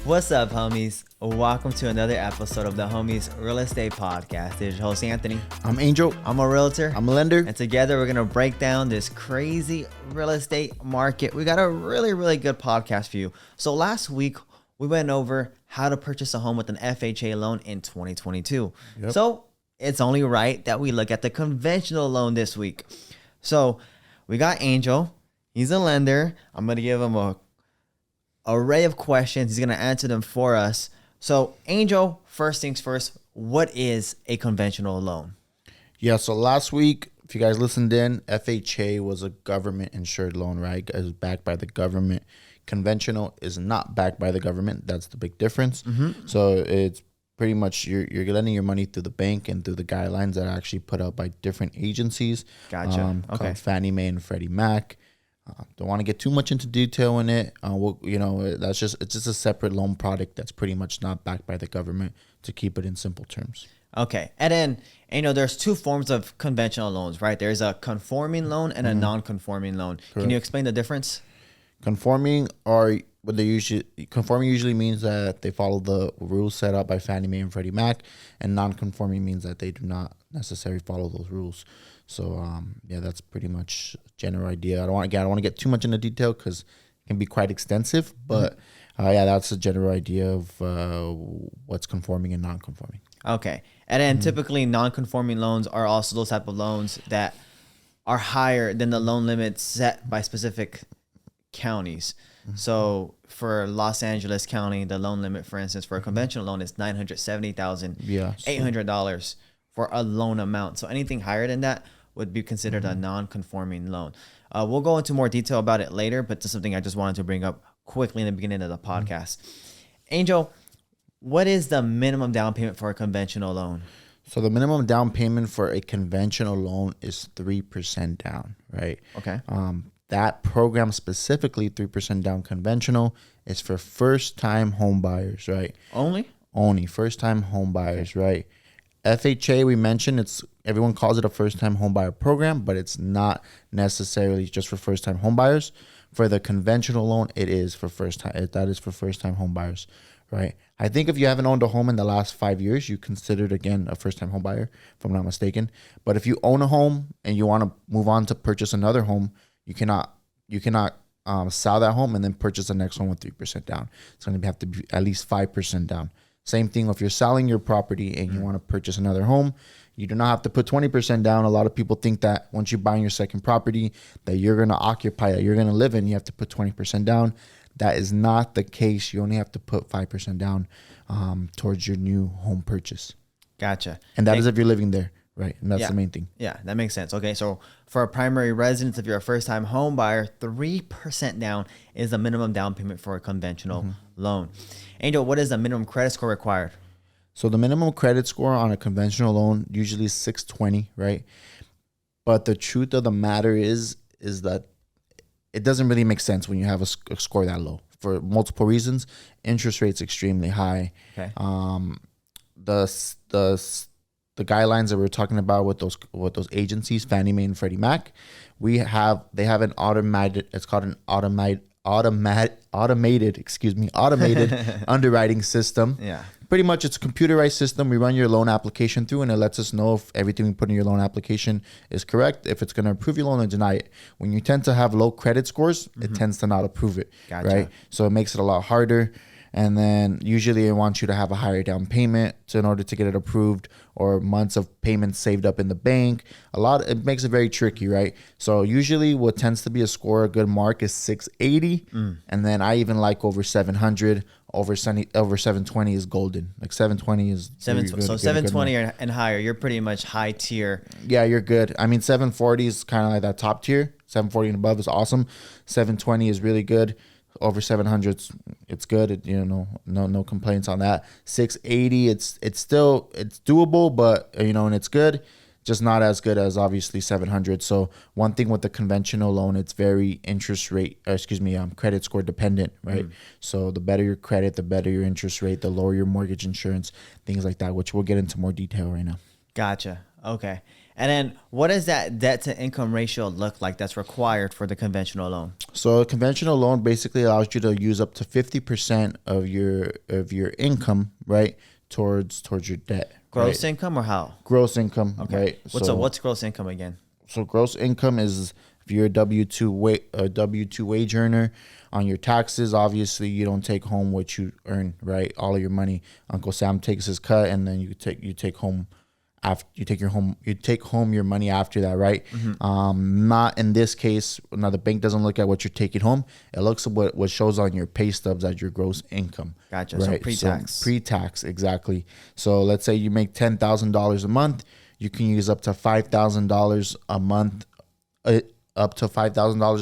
What's up, homies? Welcome to another episode of the Homies Real Estate Podcast. This is your host, Anthony. I'm Angel. I'm a realtor. I'm a lender. And together we're going to break down this crazy real estate market. We got a really good podcast for you. So last week, we went over how to purchase a home with an FHA loan in 2022. Yep. So it's only right that we look at the conventional loan this week. So we got Angel. He's a lender. I'm going to give him a array of questions. He's going to answer them for us. So Angel, first things first, what is a conventional loan? Yeah, so last week, if you guys listened in, FHA was a government insured loan, right? It was backed by the government. Conventional is not backed by the government. That's the big difference. Mm-hmm. So it's pretty much you're lending your money through the bank and through the guidelines that are actually put out by different agencies. Gotcha. Okay. Called Fannie Mae and Freddie Mac. Don't want to get too much into detail in it. It's just a separate loan product that's pretty much not backed by the government, to keep it in simple terms. Okay. And then, there's two forms of conventional loans, right? There's a conforming loan and a non-conforming loan. Correct. Can you explain the difference? Conforming usually means that they follow the rules set up by Fannie Mae and Freddie Mac, and non-conforming means that they do not necessarily follow those rules. So that's pretty much a general idea. I don't want to get too much into detail because it can be quite extensive, but that's a general idea of what's conforming and non-conforming. Okay. And then typically non-conforming loans are also those type of loans that are higher than the loan limits set by specific counties. Mm-hmm. So for Los Angeles County, the loan limit, for instance, for a conventional loan is $970,800 for a loan amount. So anything higher than that would be considered a non-conforming loan. We'll go into more detail about it later, but this is something I just wanted to bring up quickly in the beginning of the podcast. Angel, what is the minimum down payment for a conventional loan? So the minimum down payment for a conventional loan is 3% down, right? Okay. That program specifically, 3% down conventional, is for first-time home buyers, right? Only first-time home buyers, right? FHA, we mentioned, everyone calls it a first-time home buyer program, but it's not necessarily just for first-time home buyers. For the conventional loan, it is for first-time. That is for first-time home buyers, right? I think if you haven't owned a home in the last 5 years, you considered, again, a first-time home buyer, if I'm not mistaken. But if you own a home and you want to move on to purchase another home, you cannot sell that home and then purchase the next one with 3% down. It's going to have to be at least 5% down. Same thing if you're selling your property and you want to purchase another home, you do not have to put 20% down. A lot of people think that once you buy your second property that you're going to occupy, that you're going to live in, you have to put 20% down. That is not the case. You only have to put 5% down towards your new home purchase. Gotcha. And that is if you're living there, right? And that's the main thing. Yeah, that makes sense. Okay, so for a primary residence, if you're a first-time home buyer, 3% down is the minimum down payment for a conventional loan. Angel, what is the minimum credit score required? So the minimum credit score on a conventional loan usually is 620, right? But the truth of the matter is that it doesn't really make sense when you have a score that low for multiple reasons. Interest rate's extremely high. Okay. The guidelines that we're talking about with those agencies, Fannie Mae and Freddie Mac, they have an automated underwriting system. Yeah. Pretty much it's a computerized system. We run your loan application through and it lets us know if everything we put in your loan application is correct, if it's going to approve your loan or deny it. When you tend to have low credit scores, it tends to not approve it. Gotcha. Right? So it makes it a lot harder. And then usually it wants you to have a higher down payment in order to get it approved, or months of payments saved up in the bank. It makes it very tricky, right? So usually what tends to be a good mark is 680. And then I even like over 700. Over 720 is golden. Like 720 is good, so 720 and higher, you're pretty much high tier. Yeah, you're good. I mean, 740 is kind of like that top tier. 740 and above is awesome. 720 is really good. Over 700, it's good. No complaints on that. 680, it's doable, but and it's good. Just not as good as obviously 700. So one thing with the conventional loan, it's very credit score dependent, right? So the better your credit, the better your interest rate, the lower your mortgage insurance, things like that, which we'll get into more detail right now. Gotcha. Okay. And then what does that debt to income ratio look like that's required for the conventional loan? So a conventional loan basically allows you to use up to 50% of your income, right, towards your debt. Gross right? income or how? Gross income, Okay. right? What's gross income again? So gross income is if you're a W2 wage earner on your taxes, obviously you don't take home what you earn, right? All of your money. Uncle Sam takes his cut, and then you take home your money after that, right? Not in this case. Now the bank doesn't look at what you're taking home. It looks at what shows on your pay stubs as your gross income. Gotcha. Right? So pre-tax. So pre-tax, exactly. So let's say you make $10,000 a month, you can use up to $5,000 a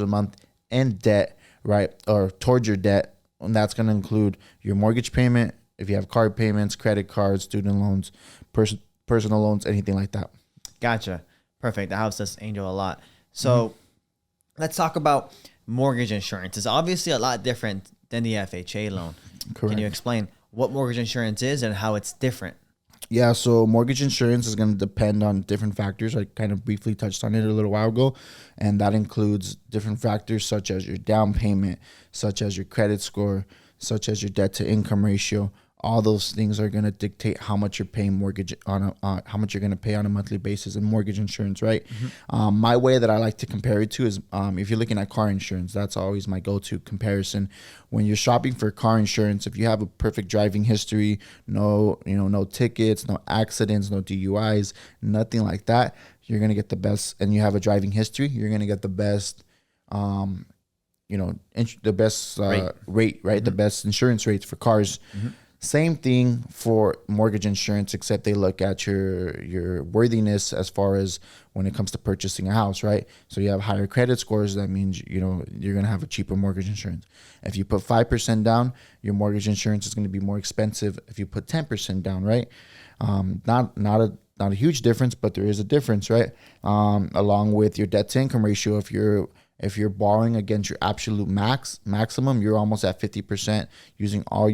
month, in debt, right? Or towards your debt, and that's going to include your mortgage payment, if you have card payments, credit cards, student loans, personal loans, anything like that. Gotcha. Perfect. That helps us, Angel, a lot. So let's talk about mortgage insurance. It's obviously a lot different than the FHA loan. Correct. Can you explain what mortgage insurance is and how it's different? Yeah, so mortgage insurance is going to depend on different factors. I kind of briefly touched on it a little while ago, and that includes different factors such as your down payment, such as your credit score, such as your debt to income ratio. All those things are going to dictate how much you're paying mortgage on how much you're going to pay on a monthly basis in mortgage insurance, right? My way that I like to compare it to is if you're looking at car insurance, that's always my go-to comparison. When you're shopping for car insurance, if you have a perfect driving history, no tickets, no accidents, no DUIs, nothing like that, you're going to get the best, and you have a driving history, you're going to get the best rate, right? The best insurance rates for cars. Same thing for mortgage insurance, except they look at your worthiness as far as when it comes to purchasing a house, right? So you have higher credit scores. That means, you're going to have a cheaper mortgage insurance. If you put 5% down, your mortgage insurance is going to be more expensive if you put 10% down, right? Not a huge difference, but there is a difference, right? Along with your debt to income ratio, if you're borrowing against your absolute maximum, you're almost at 50% using all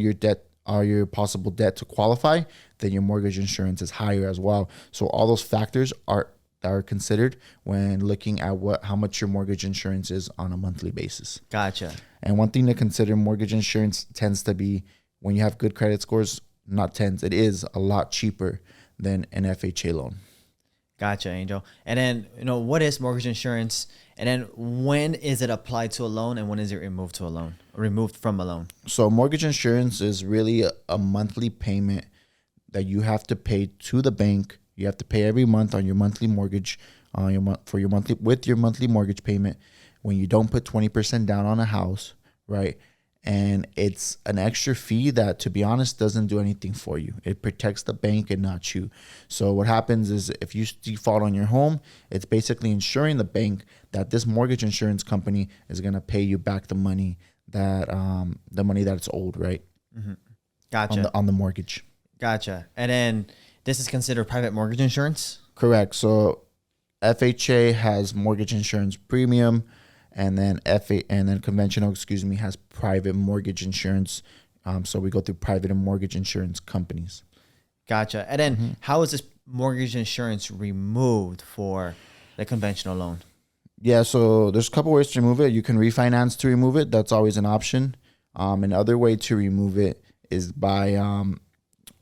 your possible debt to qualify, then your mortgage insurance is higher as well. So all those factors are considered when looking at how much your mortgage insurance is on a monthly basis. Gotcha. And one thing to consider, mortgage insurance tends to be, when you have good credit scores, it is a lot cheaper than an FHA loan. Gotcha, Angel. And then, what is mortgage insurance? And then when is it applied to a loan, and when is it removed from a loan? So mortgage insurance is really a monthly payment that you have to pay to the bank. You have to pay every month on your monthly mortgage, with your monthly mortgage payment, when you don't put 20% down on a house, right? And it's an extra fee that, to be honest, doesn't do anything for you. It protects the bank and not you. So what happens is, if you default on your home, it's basically ensuring the bank that this mortgage insurance company is going to pay you back the money that it's owed, right? Gotcha. On the mortgage. Gotcha. And then this is considered private mortgage insurance? Correct. So FHA has mortgage insurance premium, and then conventional, has private mortgage insurance. So we go through private and mortgage insurance companies. Gotcha. And then how is this mortgage insurance removed for the conventional loan? Yeah, so there's a couple ways to remove it. You can refinance to remove it. That's always an option. Another way to remove it is by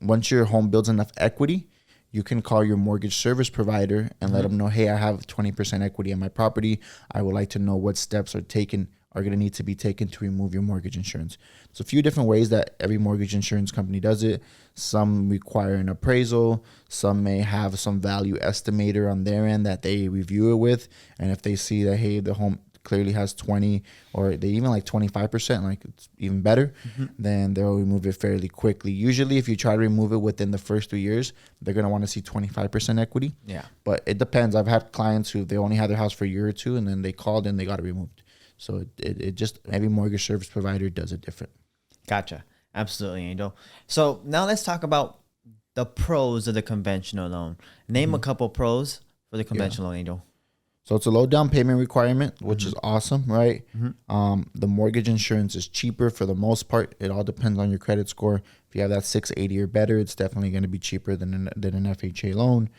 once your home builds enough equity, you can call your mortgage service provider and let them know, hey, I have 20% equity in my property. I would like to know what steps are going to need to be taken to remove your mortgage insurance. There's a few different ways that every mortgage insurance company does it. Some require an appraisal. Some may have some value estimator on their end that they review it with. And if they see that, hey, the home clearly has 20, or they even like 25%, like it's even better, then they'll remove it fairly quickly. Usually if you try to remove it within the first 3 years, they're going to want to see 25% equity. Yeah. But it depends. I've had clients who they only had their house for a year or two, and then they called and they got it removed. So it just, every mortgage service provider does it different. Gotcha. Absolutely, Angel. So now let's talk about the pros of the conventional loan. Name a couple pros for the conventional loan, Angel. So it's a low down payment requirement, which is awesome, right? The mortgage insurance is cheaper for the most part. It all depends on your credit score. If you have that 680 or better, it's definitely going to be cheaper than an FHA loan.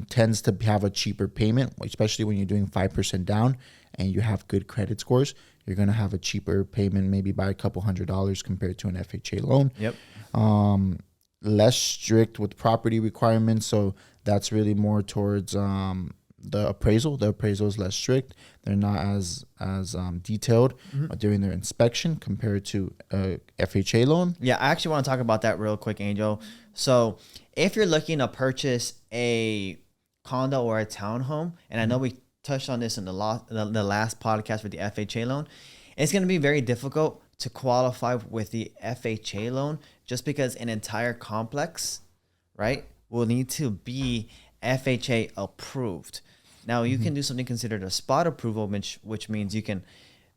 tends to have a cheaper payment, especially when you're doing 5% down and you have good credit scores. You're going to have a cheaper payment, maybe by a couple $100 compared to an FHA loan. Yep. Less strict with property requirements. So that's really more towards the appraisal. The appraisal is less strict. They're not as detailed during their inspection compared to a FHA loan. Yeah, I actually want to talk about that real quick, Angel. So if you're looking to purchase a condo or a townhome, and I know we touched on this in the last podcast for the FHA loan, it's going to be very difficult to qualify with the FHA loan just because an entire complex, right, will need to be FHA approved. Now, you can do something considered a spot approval, which means you can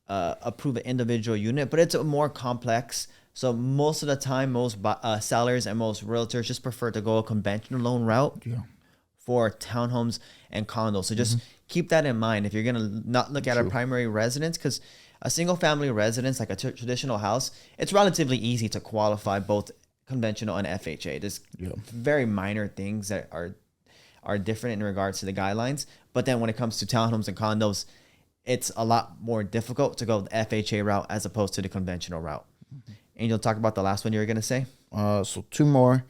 approve an individual unit, but it's more complex. So most of the time, most sellers and most realtors just prefer to go a conventional loan route for townhomes and condos. So just keep that in mind if you're going to not look at a primary residence, because a single family residence, like a traditional house, it's relatively easy to qualify both conventional and FHA. There's very minor things that are different in regards to the guidelines. But then when it comes to townhomes and condos, it's a lot more difficult to go the FHA route as opposed to the conventional route. Angel, talk about the last one you were going to say. So two more.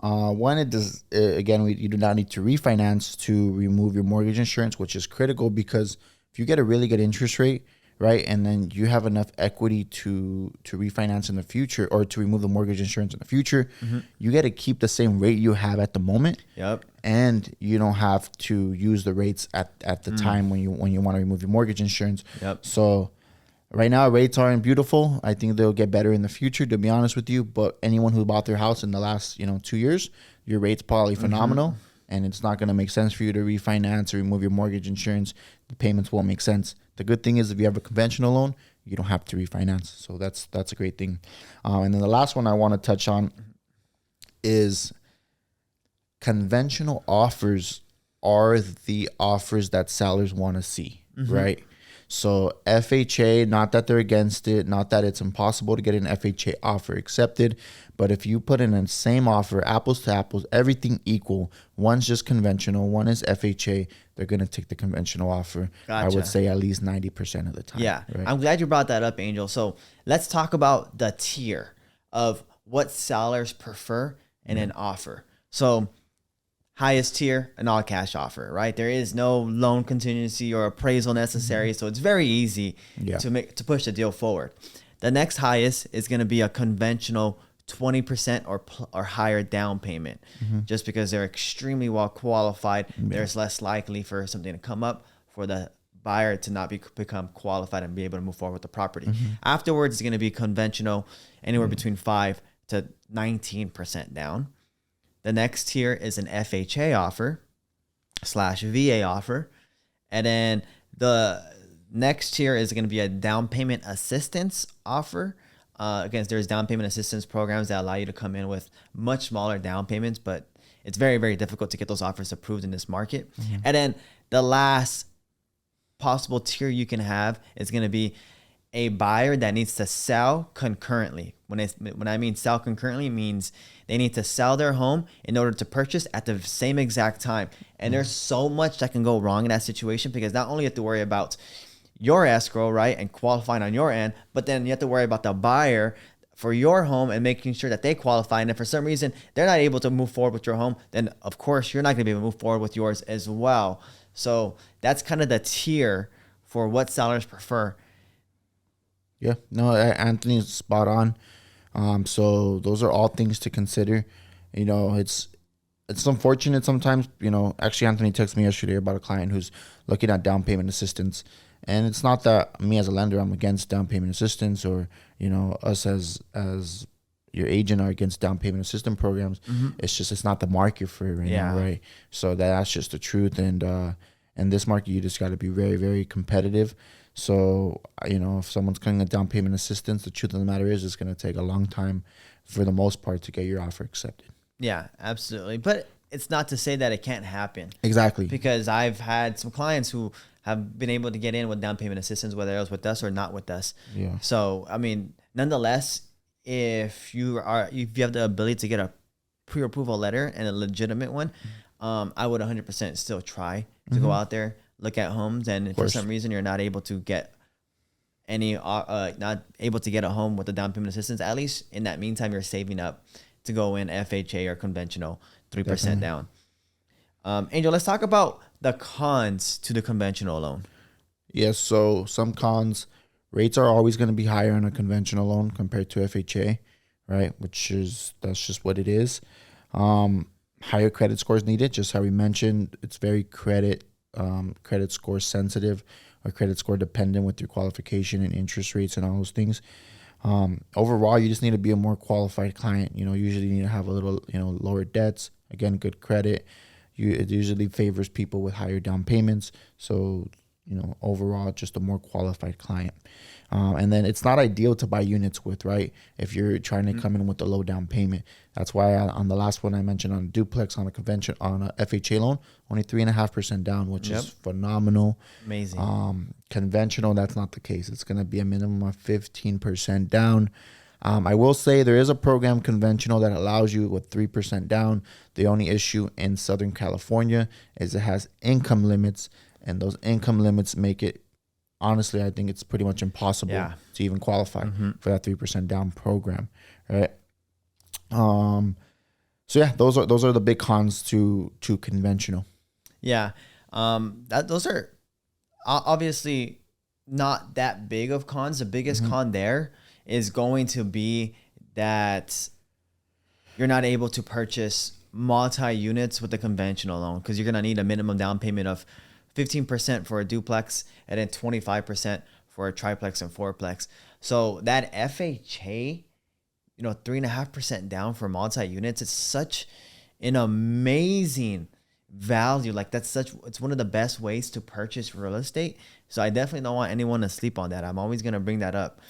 One, it does, again, you do not need to refinance to remove your mortgage insurance, which is critical because if you get a really good interest rate, right, and then you have enough equity to refinance in the future or to remove the mortgage insurance in the future, you get to keep the same rate you have at the moment. Yep. And you don't have to use the rates at the time when you want to remove your mortgage insurance. Yep. So right now rates aren't beautiful. I think they'll get better in the future, to be honest with you. But anyone who bought their house in the last 2 years, your rate's probably phenomenal. And it's not going to make sense for you to refinance or remove your mortgage insurance. The payments won't make sense. The good thing is if you have a conventional loan, you don't have to refinance. So that's a great thing. And then the last one I want to touch on is conventional offers are the offers that sellers want to see, right? So FHA, not that they're against it, not that it's impossible to get an FHA offer accepted, but if you put in the same offer, apples to apples, everything equal, one's just conventional, one is FHA, they're going to take the conventional offer. Gotcha. I would say at least 90% of the time. Yeah, right? I'm glad you brought that up, Angel. So let's talk about the tier of what sellers prefer in an offer. So highest tier, an all cash offer, right? There is no loan contingency or appraisal necessary. So it's very easy to push the deal forward. The next highest is going to be a conventional 20% or higher down payment, just because they're extremely well qualified. There's less likely for something to come up for the buyer to not become qualified and be able to move forward with the property. Afterwards, it's going to be conventional, anywhere between 5 to 19% down. The next tier is an FHA offer / VA offer. And then the next tier is going to be a down payment assistance offer. Again, there's down payment assistance programs that allow you to come in with much smaller down payments, but it's very, very difficult to get those offers approved in this market. And then the last possible tier you can have is going to be a buyer that needs to sell concurrently. When I mean sell concurrently, it means they need to sell their home in order to purchase at the same exact time. And there's so much that can go wrong in that situation, because not only you have to worry about your escrow, right, and qualifying on your end, but then you have to worry about the buyer for your home and making sure that they qualify. And if for some reason they're not able to move forward with your home, then of course you're not going to be able to move forward with yours as well. So that's kind of the tier for what sellers prefer. Yeah, no, Anthony's spot on. So those are all things to consider. It's unfortunate sometimes. Actually, Anthony texted me yesterday about a client who's looking at down payment assistance. And it's not that me as a lender, I'm against down payment assistance, or, us as your agent are against down payment assistance programs. It's just, it's not the market for it right now, right? So that's just the truth. And in this market, you just got to be very, very competitive. So, if someone's coming at down payment assistance, the truth of the matter is it's going to take a long time for the most part to get your offer accepted. Yeah, absolutely. But it's not to say that it can't happen. Exactly. Because I've had some clients who have been able to get in with down payment assistance, whether it was with us or not with us. Yeah. So, nonetheless, if you have the ability to get a pre-approval letter and a legitimate one, I would 100% still try to go out there, look at homes, and if for some reason you're not able to get not able to get a home with the down payment assistance, at least in that meantime you're saving up to go in FHA or conventional 3% down. Angel, let's talk about the cons to the conventional loan. Yes, so some cons: rates are always going to be higher on a conventional loan compared to FHA, right? That's just what it is. Higher credit scores needed, just how we mentioned. It's very credit score sensitive or credit score dependent with your qualification and interest rates and all those things. Overall, you just need to be a more qualified client. Usually you need to have a little, lower debts. Again, good credit. It usually favors people with higher down payments. So, overall, just a more qualified client. And then it's not ideal to buy units with, right? If you're trying to come in with a low down payment. That's why on the last one I mentioned on a duplex, on a FHA loan, only 3.5% down, which is phenomenal. Amazing. Conventional, that's not the case. It's going to be a minimum of 15% down. I will say there is a program, conventional, that allows you with 3% down. The only issue in Southern California is it has income limits, and those income limits make it, honestly, I think it's pretty much impossible to even qualify for that 3% down program, right? So yeah, those are the big cons to conventional. Yeah, those are obviously not that big of cons. The biggest con there is going to be that you're not able to purchase multi-units with the conventional loan because you're going to need a minimum down payment of 15% for a duplex and then 25% for a triplex and fourplex. So that FHA, 3.5% down for multi-units, it's such an amazing value. Like it's one of the best ways to purchase real estate. So I definitely don't want anyone to sleep on that. I'm always going to bring that up.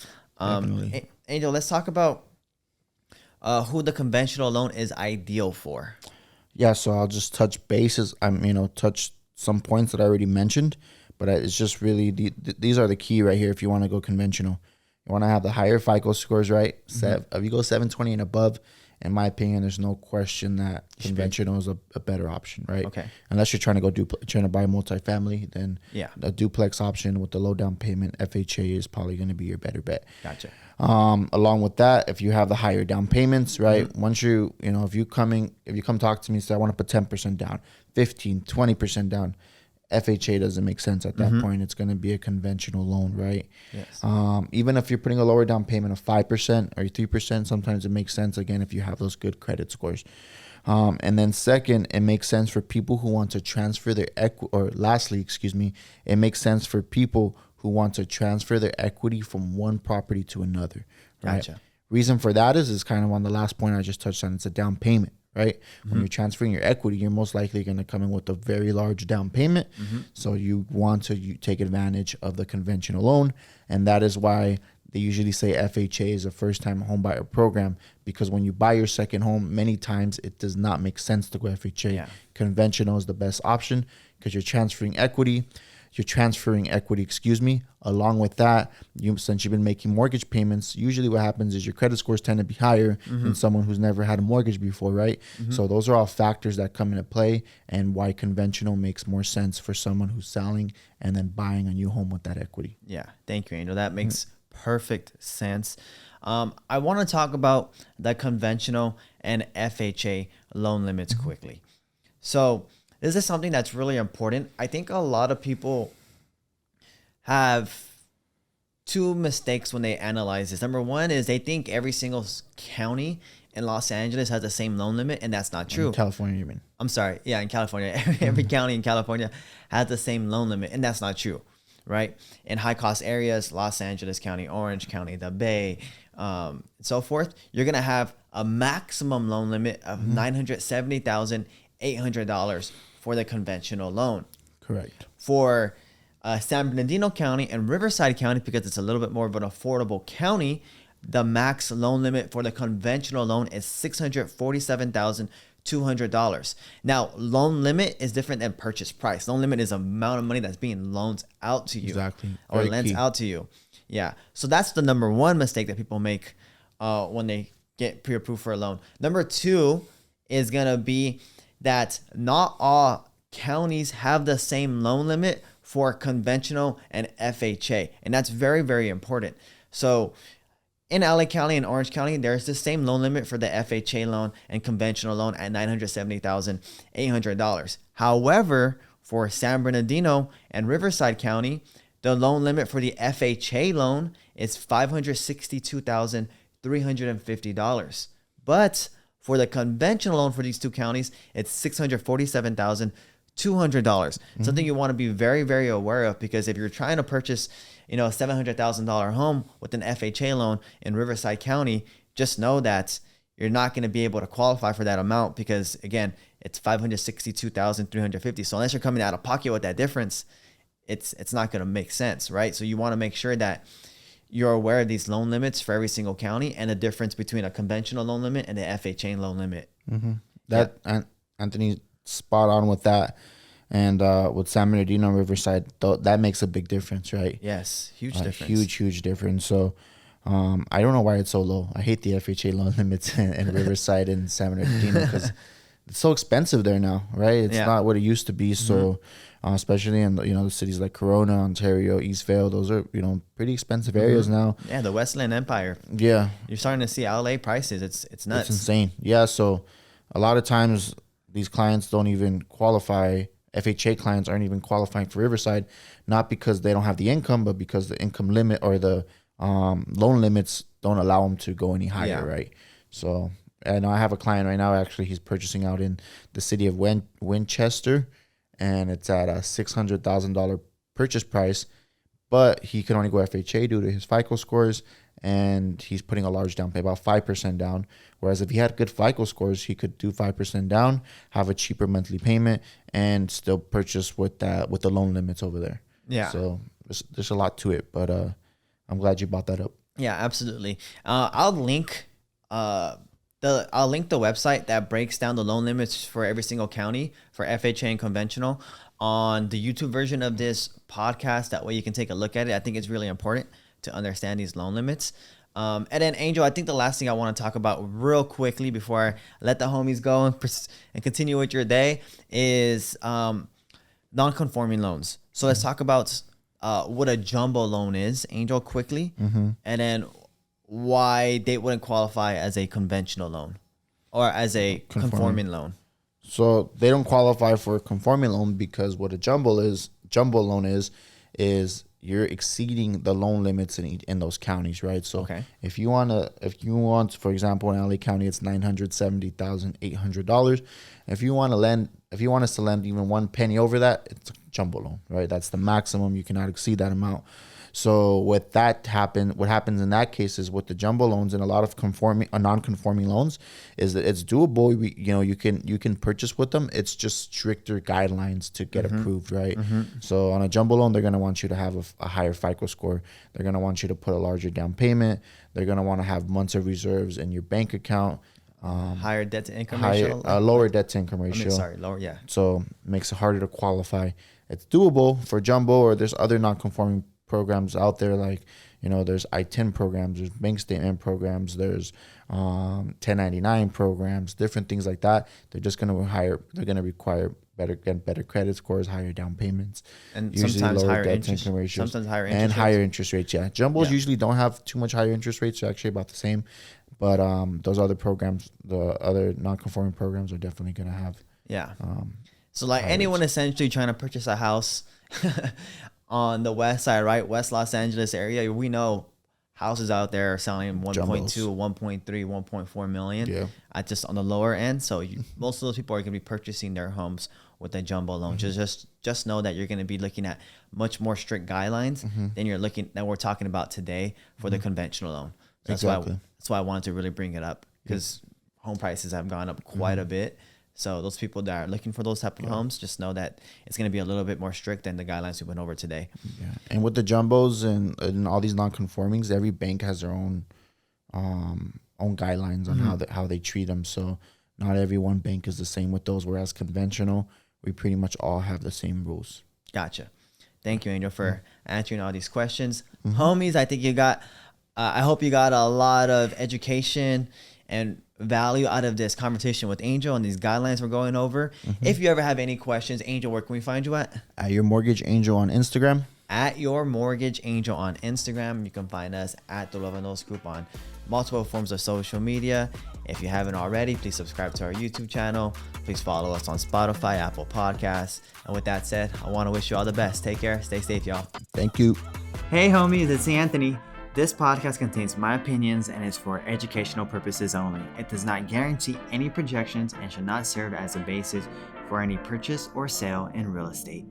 Angel, let's talk about who the conventional loan is ideal for. Yeah, so I'll just touch bases. Touch some points that I already mentioned, but it's just really these are the key right here. If you want to go conventional, you want to have the higher FICO scores, right? If you go 720 and above, in my opinion, there's no question that conventional is a better option, right? Okay. Unless you're trying to trying to buy multifamily, then the duplex option with the low down payment, FHA, is probably going to be your better bet. Gotcha. Along with that, if you have the higher down payments, right? Once if you come talk to me and say, I want to put 10% down, 15, 20% down, FHA doesn't make sense at that point. It's going to be a conventional loan, right? Yes. Even if you're putting a lower down payment of 5% or 3%, sometimes it makes sense, again, if you have those good credit scores. And then second, it makes sense for people who want to transfer their it makes sense for people who want to transfer their equity from one property to another. Right? Gotcha. Reason for that is kind of on the last point I just touched on. It's a down payment, right? When you're transferring your equity, you're most likely going to come in with a very large down payment. So you want to take advantage of the conventional loan. And that is why they usually say FHA is a first-time home buyer program, because when you buy your second home, many times it does not make sense to go FHA. Yeah. Conventional is the best option because you're transferring equity. Along with that, since you've been making mortgage payments, usually what happens is your credit scores tend to be higher than someone who's never had a mortgage before, right? So those are all factors that come into play, and why conventional makes more sense for someone who's selling and then buying a new home with that equity. Yeah, thank you, Angel. That makes perfect sense. I want to talk about the conventional and FHA loan limits quickly. So this is something that's really important. I think a lot of people have two mistakes when they analyze this. Number one is they think every single county in Los Angeles has the same loan limit, and that's not true. In California, you mean? I'm sorry. Yeah, in California. Every county in California has the same loan limit, and that's not true, right? In high-cost areas, Los Angeles County, Orange County, the Bay, and so forth, you're going to have a maximum loan limit of $970,800 for the conventional loan. Correct. For San Bernardino County and Riverside County, because it's a little bit more of an affordable county, the max loan limit for the conventional loan is $647,200. Now, loan limit is different than purchase price. Loan limit is the amount of money that's being loaned out to you. Exactly. Or lent out to you. Yeah. So that's the number one mistake that people make when they get pre-approved for a loan. Number two is going to be that not all counties have the same loan limit for conventional and FHA. And that's very, very important. So in LA County and Orange County, there's the same loan limit for the FHA loan and conventional loan at $970,800. However, for San Bernardino and Riverside County, the loan limit for the FHA loan is $562,350. But for the conventional loan for these two counties, it's $647,200. Something you want to be very, very aware of, because if you're trying to purchase, a $700,000 home with an FHA loan in Riverside County, just know that you're not going to be able to qualify for that amount, because again, it's $562,350. So unless you're coming out of pocket with that difference, it's not going to make sense, right? So you want to make sure that you're aware of these loan limits for every single county and the difference between a conventional loan limit and the FHA loan limit. Anthony's spot on with that. And with San Bernardino and Riverside, that makes a big difference, right? Yes, huge difference. Huge difference. So I don't know why it's so low. I hate the FHA loan limits in Riverside and San Bernardino, because it's so expensive there now, right? It's not what it used to be. So especially in the cities like Corona, Ontario, Eastvale, those are pretty expensive areas now. Yeah, the Westland Empire. Yeah, you're starting to see LA prices. It's nuts. It's insane. Yeah, so a lot of times these clients don't even qualify. FHA clients aren't even qualifying for Riverside, not because they don't have the income, but because the income limit or the loan limits don't allow them to go any higher, right? So, and I have a client right now, actually, he's purchasing out in the city of Winchester, and it's at a $600,000 purchase price, but he can only go FHA due to his FICO scores, and he's putting a large down payment, about 5% down. Whereas if he had good FICO scores, he could do 5% down, have a cheaper monthly payment, and still purchase with the loan limits over there. Yeah. So there's a lot to it, but I'm glad you brought that up. Yeah, absolutely. I'll link the website that breaks down the loan limits for every single county for FHA and conventional on the YouTube version of this podcast. That way you can take a look at it. I think it's really important to understand these loan limits. And then Angel, I think the last thing I want to talk about real quickly before I let the homies go and continue with your day is non-conforming loans. So let's talk about what a jumbo loan is, Angel, quickly, and then why they wouldn't qualify as a conventional loan or as a conforming loan. So they don't qualify for a conforming loan because what a jumbo loan is you're exceeding the loan limits in those counties, right? So if you want, for example, in LA County, it's $970,800. If you want us to lend even one penny over that, it's a jumbo loan, right? That's the maximum. You cannot exceed that amount. So what happens in that case is with the jumbo loans and a lot of non-conforming loans is that it's doable. You can purchase with them. It's just stricter guidelines to get approved, right? So on a jumbo loan, they're going to want you to have a higher FICO score. They're going to want you to put a larger down payment. They're going to want to have months of reserves in your bank account. Higher debt to income ratio. Lower debt to income ratio. Lower, yeah. So it makes it harder to qualify. It's doable for jumbo, or there's other non-conforming programs out there, like there's I-10 programs, there's bank statement programs, there's 1099 programs, different things like that. They're just going to require better credit scores, higher down payments, and sometimes higher interest ratios, higher interest rates. Yeah, jumbos usually don't have too much higher interest rates. They're actually about the same, but those other programs, the other non-conforming programs, are definitely going to have so like anyone essentially trying to purchase a house on the west side, right? West Los Angeles area. We know houses out there are selling 1.2, 1.3, 1.4 million just on the lower end. So most of those people are going to be purchasing their homes with a jumbo loan. Just know that you're going to be looking at much more strict guidelines than we're talking about today for the conventional loan. That's why I wanted to really bring it up, because home prices have gone up quite a bit. So those people that are looking for those type of homes, just know that it's going to be a little bit more strict than the guidelines we went over today. Yeah. And with the jumbos and all these non-conformings, every bank has their own guidelines on how they treat them. So not every one bank is the same with those, whereas conventional, we pretty much all have the same rules. Gotcha. Thank you, Angel, for answering all these questions. Homies, I think I hope you got a lot of education and value out of this conversation with Angel and these guidelines we're going over. If you ever have any questions, Angel, where can we find you at? At Your Mortgage Angel on Instagram. At Your Mortgage Angel on Instagram. You can find us at the Luevanos Group on multiple forms of social media. If you haven't already, please subscribe to our YouTube channel. Please follow us on Spotify, Apple Podcasts. And with that said, I want to wish you all the best. Take care. Stay safe, y'all. Thank you. Hey, homies. It's Anthony. This podcast contains my opinions and is for educational purposes only. It does not guarantee any projections and should not serve as a basis for any purchase or sale in real estate.